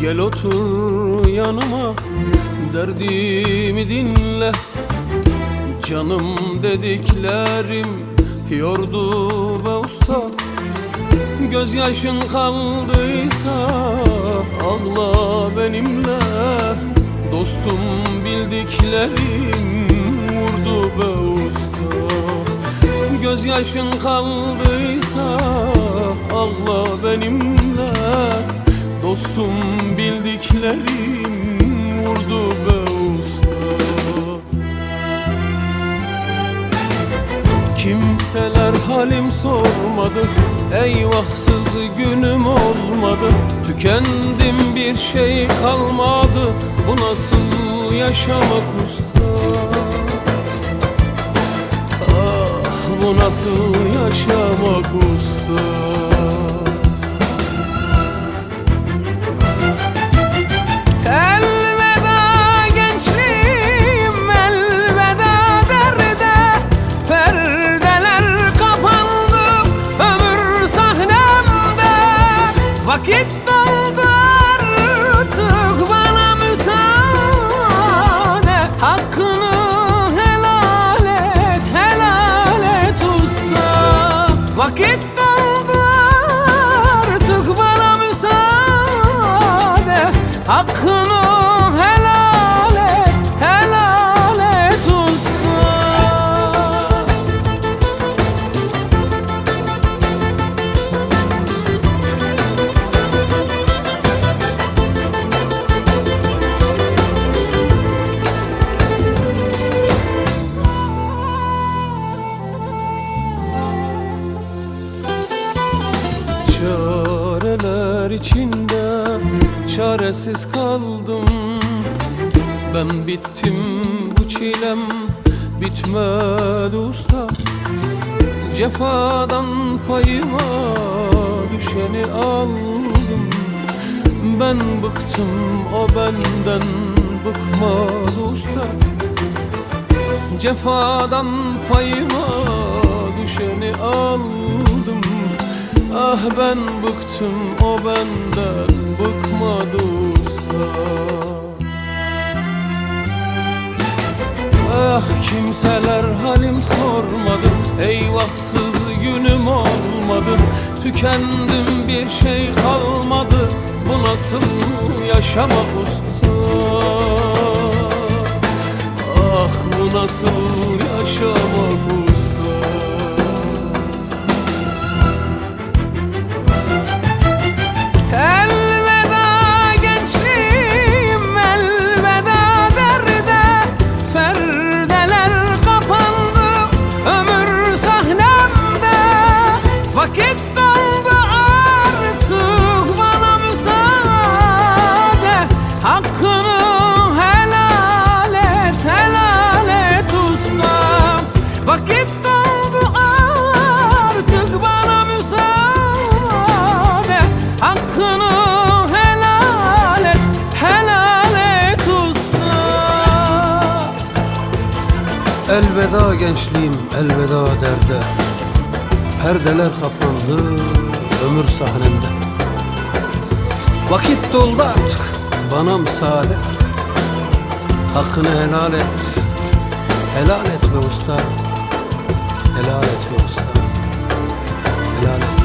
Gel otur yanıma, derdimi dinle. Canım dediklerim yordu be usta. Gözyaşın kaldıysa ağla benimle. Dostum bildiklerim vurdu be usta. Gözyaşın kaldıysa ağla benimle. Dostum bildiklerim vurdu be usta. Kimseler halim sormadı, eyvahsız günüm olmadı. Tükendim, bir şey kalmadı, bu nasıl yaşamak usta? Ah, bu nasıl yaşamak usta? Vakit doldu artık, bana müsaade. Hakkını helal et, helal et usta. Vakit doldu artık, bana müsaade. Hakkını helal et, helal et usta. Çareler içinde çaresiz kaldım. Ben bittim, bu çilem bitmedi usta. Cefadan payıma düşeni aldım. Ben bıktım, o benden bıkmadı usta. Cefadan payıma düşeni aldım. Ah ben bıktım, o benden bıkmadı usta. Ah kimseler halim sormadı, eyvahsız günüm olmadı. Tükendim, bir şey kalmadı, bu nasıl yaşamak usta? Ah bu nasıl yaşamak usta? Vakit doldu artık, bana müsaade. Hakkını helal et, helal et usta. Vakit doldu artık, bana müsaade. Hakkını helal et, helal et usta. Elveda gençliğim, elveda derde. Perdeler kapandı ömür sahnemde. Vakit doldu artık, bana müsaade. Hakkını helal et, helal et be usta. Helal et be usta, helal et.